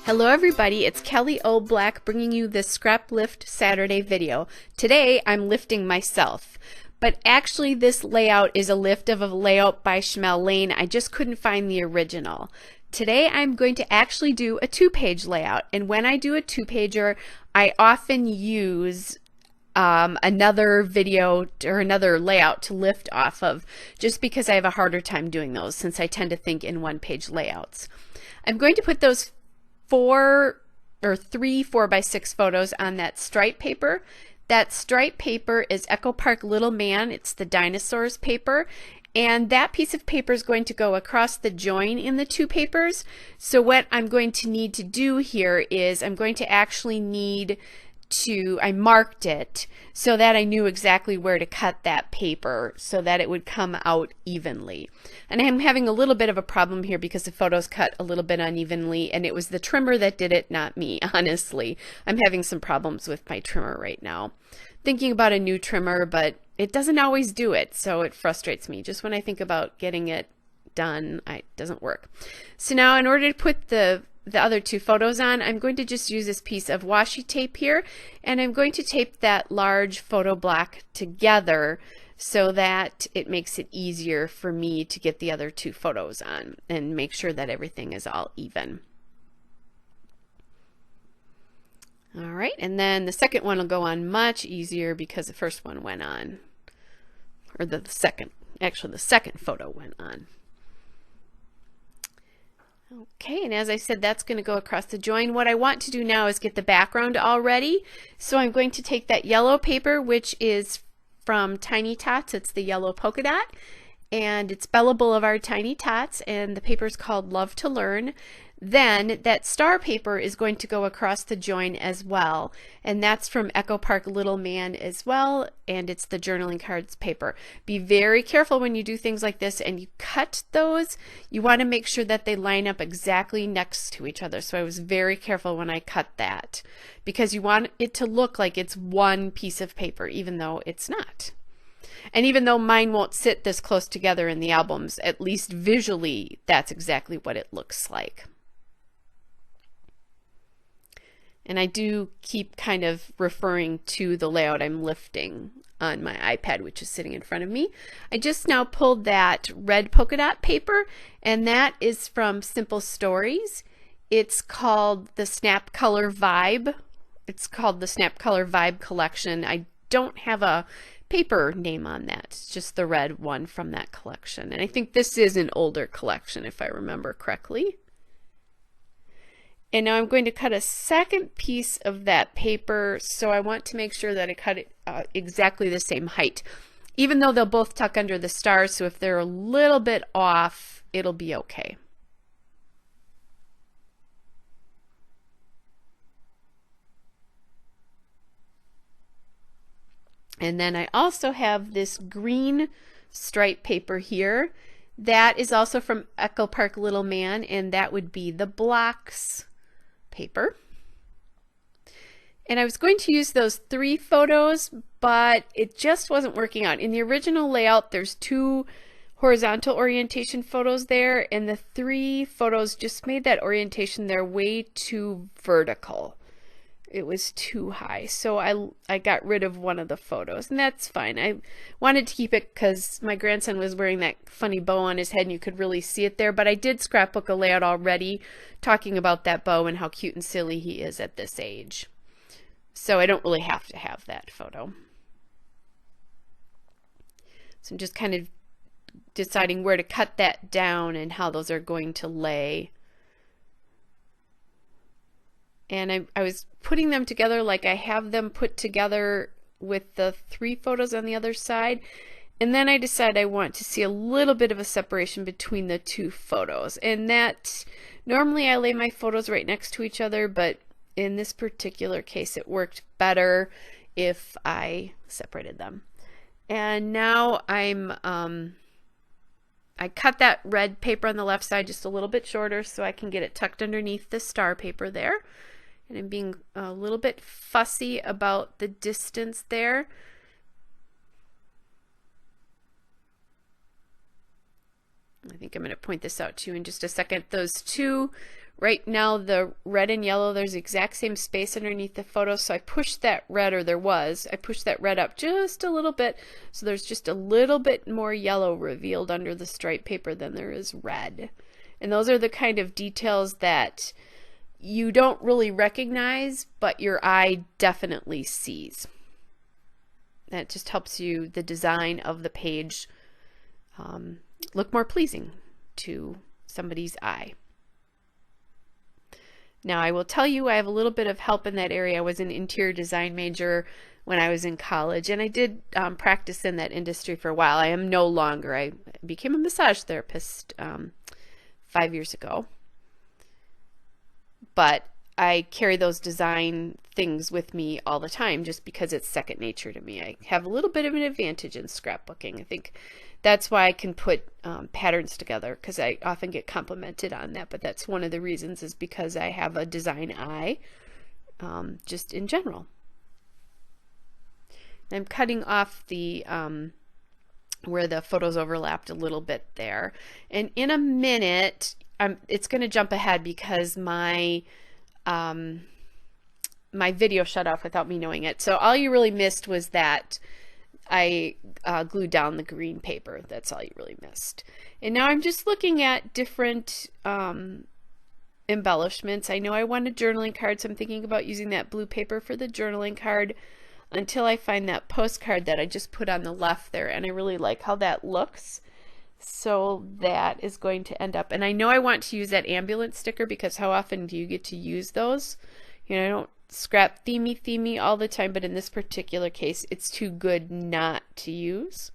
Hello everybody, it's Kelly Oblak bringing you this Scraplift Saturday video. Today I'm lifting myself, but actually this layout is a lift of a layout by Schmel Lane. I just couldn't find the original. Today I'm going to actually do a two-page layout, and when I do a two-pager I often use another video or another layout to lift off of, just because I have a harder time doing those since I tend to think in one-page layouts. I'm going to put those three 4x6 photos on that stripe paper. That stripe paper is Echo Park Little Man. It's the dinosaurs paper, and that piece of paper is going to go across the join in the two papers. So what I'm going to need to do here is I'm going to actually need to, I marked it so that I knew exactly where to cut that paper so that it would come out evenly. And I'm having a little bit of a problem here because the photos cut a little bit unevenly, and it was the trimmer that did it, not me, honestly. I'm having some problems with my trimmer right now. Thinking about a new trimmer, but it doesn't always do it, so it frustrates me. Just when I think about getting it done, it doesn't work. So now in order to put the other two photos on, I'm going to just use this piece of washi tape here, and I'm going to tape that large photo block together so that it makes it easier for me to get the other two photos on and make sure that everything is all even. All right, and then the second one will go on much easier because the first one went on, or the second photo went on. Okay, and as I said, that's going to go across the join. What I want to do now is get the background all ready. So I'm going to take that yellow paper, which is from Tiny Tots. It's the yellow polka dot, and it's Bella Boulevard Tiny Tots, and the paper is called Love to Learn. Then that star paper is going to go across the join as well, and that's from Echo Park Little Man as well, and it's the journaling cards paper. Be very careful when you do things like this and you cut those. You want to make sure that they line up exactly next to each other. So I was very careful when I cut that, because you want it to look like it's one piece of paper, even though it's not. And even though mine won't sit this close together in the albums, at least visually that's exactly what it looks like. And I do keep kind of referring to the layout I'm lifting on my iPad, which is sitting in front of me. I just now pulled that red polka dot paper, and that is from Simple Stories. It's called the Snap Color Vibe. It's called the Snap Color Vibe collection. I don't have a paper name on that. It's just the red one from that collection. And I think this is an older collection, if I remember correctly. And now I'm going to cut a second piece of that paper, so I want to make sure that I cut it exactly the same height, even though they'll both tuck under the stars, so if they're a little bit off, it'll be okay. And then I also have this green stripe paper here. That is also from Echo Park Little Man, and that would be the blocks paper. And I was going to use those three photos, but it just wasn't working out. In the original layout, there's two horizontal orientation photos there, and the three photos just made that orientation there way too vertical. It was too high, so I got rid of one of the photos, and that's fine. I wanted to keep it because my grandson was wearing that funny bow on his head and you could really see it there, but I did scrapbook a layout already talking about that bow and how cute and silly he is at this age. So I don't really have to have that photo. So I'm just kind of deciding where to cut that down and how those are going to lay. And I was putting them together like I have them put together with the three photos on the other side. And then I decided I want to see a little bit of a separation between the two photos. And that, normally I lay my photos right next to each other, but in this particular case it worked better if I separated them. And now I cut that red paper on the left side just a little bit shorter so I can get it tucked underneath the star paper there. And I'm being a little bit fussy about the distance there. I think I'm going to point this out to you in just a second. Those two Right now the red and yellow, there's the exact same space underneath the photo, so I pushed that red, or I pushed that red up just a little bit, so there's just a little bit more yellow revealed under the stripe paper than there is red. And those are the kind of details that you don't really recognize, but your eye definitely sees. That just helps you, the design of the page, look more pleasing to somebody's eye. Now I will tell you, I have a little bit of help in that area. I was an interior design major when I was in college, and I did practice in that industry for a while. I am no longer. I became a massage therapist 5 years ago. But I carry those design things with me all the time just because it's second nature to me. I have a little bit of an advantage in scrapbooking. I think that's why I can put patterns together, because I often get complimented on that, but that's one of the reasons, is because I have a design eye, just in general. I'm cutting off the where the photos overlapped a little bit there, and in a minute it's going to jump ahead because my my video shut off without me knowing it. So all you really missed was that I glued down the green paper. That's all you really missed. And now I'm just looking at different embellishments. I know I want a journaling card, so I'm thinking about using that blue paper for the journaling card until I find that postcard that I just put on the left there, and I really like how that looks. So that is going to end up, and I know I want to use that ambulance sticker, because how often do you get to use those? You know, I don't scrap themey all the time, but in this particular case it's too good not to use.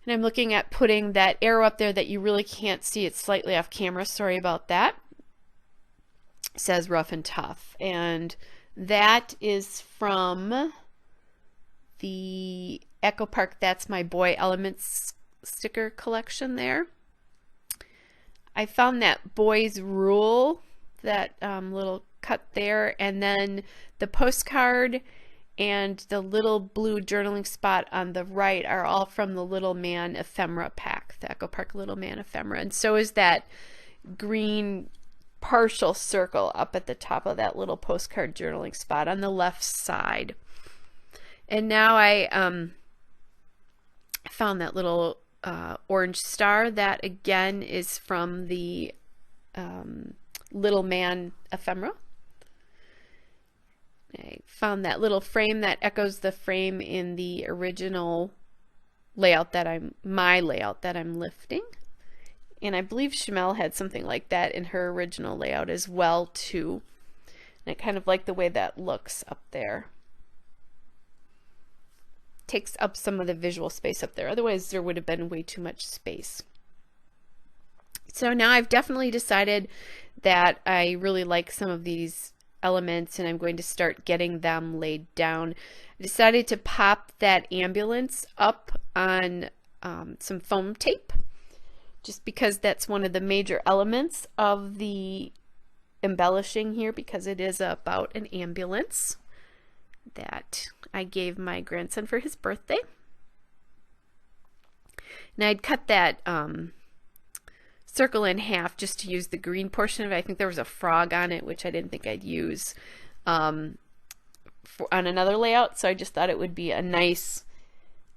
And I'm looking at putting that arrow up there that you really can't see. It's slightly off camera, sorry about that. It says rough and tough, and that is from the Echo Park That's My Boy Elements sticker collection there. I found that Boy's Rule, that little cut there, and then the postcard and the little blue journaling spot on the right are all from the Little Man ephemera pack, the Echo Park Little Man ephemera, and so is that green partial circle up at the top of that little postcard journaling spot on the left side. And now I found that little orange star, that again is from the Little Man ephemera. I found that little frame that echoes the frame in the original layout that my layout that I'm lifting. And I believe Shamel had something like that in her original layout as well too. And I kind of like the way that looks up there. Takes up some of the visual space up there. Otherwise there would have been way too much space. So now I've definitely decided that I really like some of these elements, and I'm going to start getting them laid down. I decided to pop that ambulance up on some foam tape, just because that's one of the major elements of the embellishing here, because it is about an ambulance that I gave my grandson for his birthday. And I'd cut that circle in half just to use the green portion of it. I think there was a frog on it, which I didn't think I'd use on another layout, so I just thought it would be a nice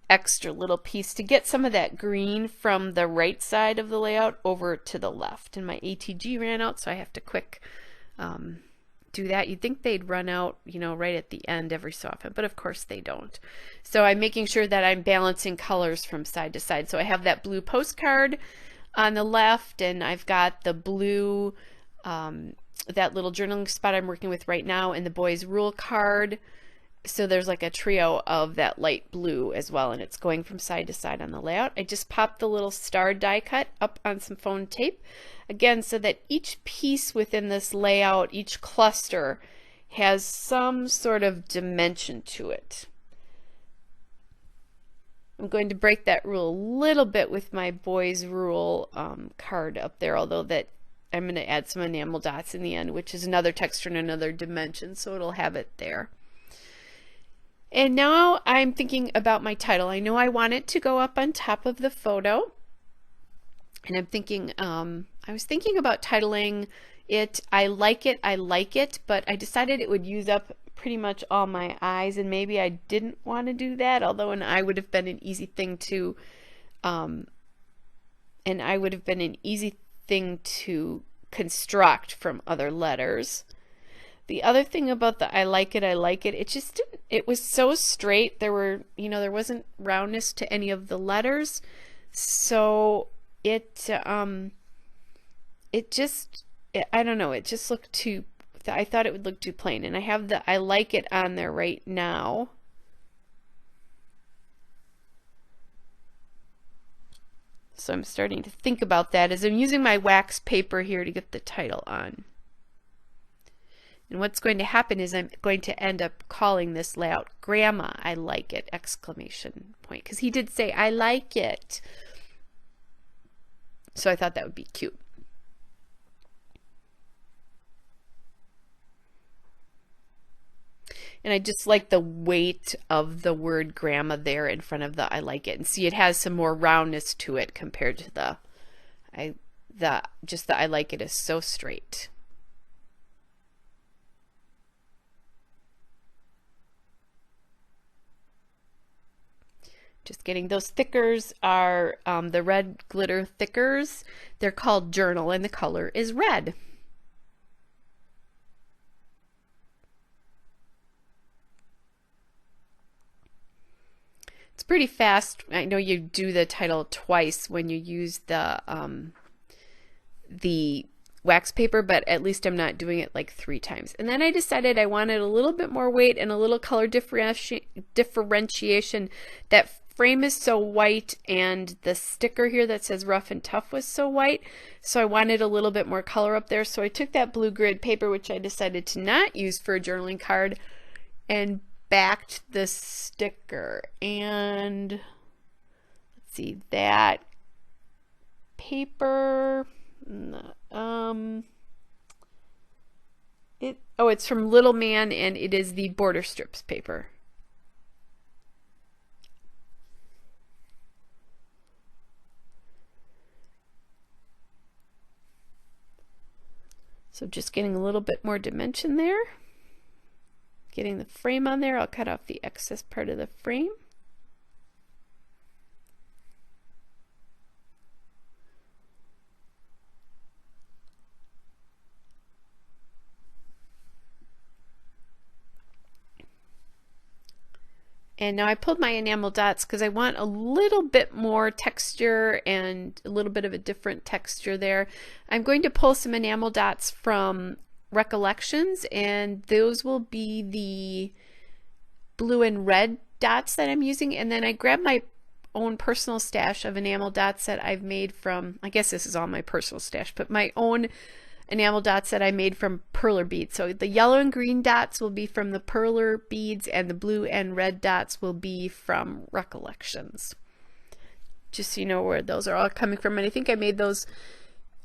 extra little piece to get some of that green from the right side of the layout over to the left. And my ATG ran out, so I have to quick do that. You'd think they'd run out, you know, right at the end every so often, but of course they don't. So I'm making sure that I'm balancing colors from side to side. So I have that blue postcard on the left, and I've got the blue, that little journaling spot I'm working with right now, and the Boy's Rule card. So there's like a trio of that light blue as well, and it's going from side to side on the layout. I just popped the little star die cut up on some foam tape, again, so that each piece within this layout, each cluster, has some sort of dimension to it. I'm going to break that rule a little bit with my Boy's Rule card up there, although that I'm going to add some enamel dots in the end, which is another texture and another dimension, so it'll have it there. And now I'm thinking about my title. I know I want it to go up on top of the photo, And I'm thinking, I was thinking about titling it, I like it, but I decided it would use up pretty much all my eyes, and maybe I didn't want to do that, although an eye would have been an easy thing to, um, construct from other letters. The other thing about the I like it, it just didn't, it was so straight. There were, there wasn't roundness to any of the letters. So it just, I don't know, it just looked too, I thought it would look too plain. And I have the I like it on there right now. So I'm starting to think about that as I'm using my wax paper here to get the title on. And what's going to happen is I'm going to end up calling this layout Grandma I Like It! Exclamation point, because he did say I like it. So I thought that would be cute. And I just like the weight of the word grandma there in front of the I like it. And see, it has some more roundness to it compared to the I like it is so straight. Just getting those thickers are the red glitter thickers. They're called Journal, and the color is red. It's pretty fast. I know you do the title twice when you use the wax paper, but at least I'm not doing it like 3 times. And then I decided I wanted a little bit more weight and a little color differentiation. That frame is so white, and the sticker here that says Rough and Tough was so white, so I wanted a little bit more color up there. So I took that blue grid paper, which I decided to not use for a journaling card, and backed the sticker. And let's see, that paper, it's from Little Man, and it is the border strips paper. So just getting a little bit more dimension there. Getting the frame on there. I'll cut off the excess part of the frame. And now I pulled my enamel dots because I want a little bit more texture and a little bit of a different texture there. I'm going to pull some enamel dots from Recollections, and those will be the blue and red dots that I'm using. And then I grabbed my own personal stash of enamel dots that I've made from, I guess this is all my personal stash, but my own enamel dots that I made from perler beads. So the yellow and green dots will be from the perler beads, and the blue and red dots will be from Recollections. Just so you know where those are all coming from. And I think I made those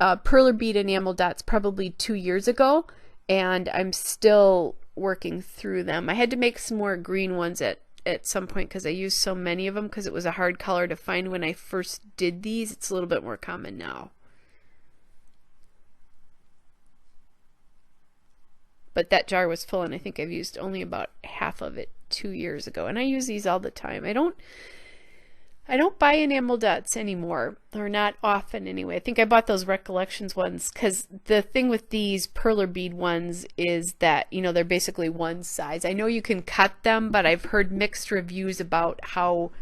perler bead enamel dots probably 2 years ago, and I'm still working through them. I had to make some more green ones at some point because I used so many of them, because it was a hard color to find when I first did these. It's a little bit more common now. But that jar was full, and I think I've used only about half of it 2 years ago. And I use these all the time. I don't buy enamel dots anymore, or not often anyway. I think I bought those Recollections ones because the thing with these perler bead ones is that, they're basically one size. I know you can cut them, but I've heard mixed reviews about how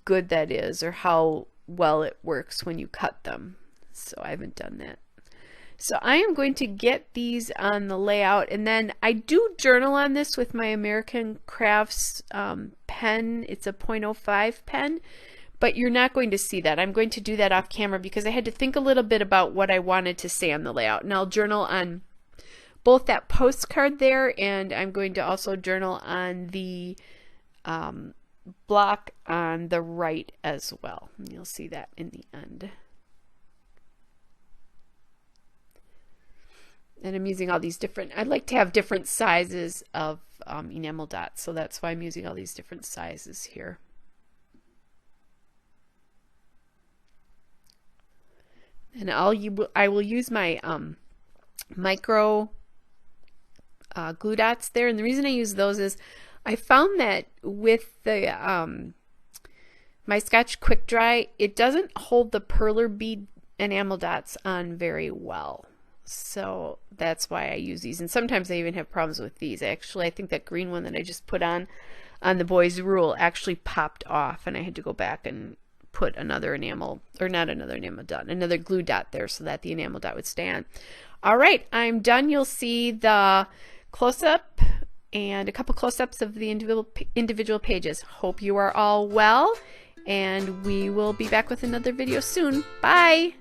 good that is, or how well it works when you cut them. So I haven't done that. So I am going to get these on the layout, and then I do journal on this with my American Crafts pen. It's a .05 pen, but you're not going to see that. I'm going to do that off camera because I had to think a little bit about what I wanted to say on the layout. And I'll journal on both that postcard there, and I'm going to also journal on the block on the right as well. And you'll see that in the end. And I'm using all these different, I'd like to have different sizes of enamel dots, so that's why I'm using all these different sizes here. And I will use my micro glue dots there, and the reason I use those is I found that with the my Scotch Quick Dry, it doesn't hold the perler bead enamel dots on very well. So that's why I use these. And sometimes I even have problems with these. Actually, I think that green one that I just put on the boys' rule actually popped off, and I had to go back and put another enamel, or not another enamel dot, another glue dot there so that the enamel dot would stay on. All right, I'm done. You'll see the close-up and a couple close-ups of the individual pages. Hope you are all well, and we will be back with another video soon. Bye!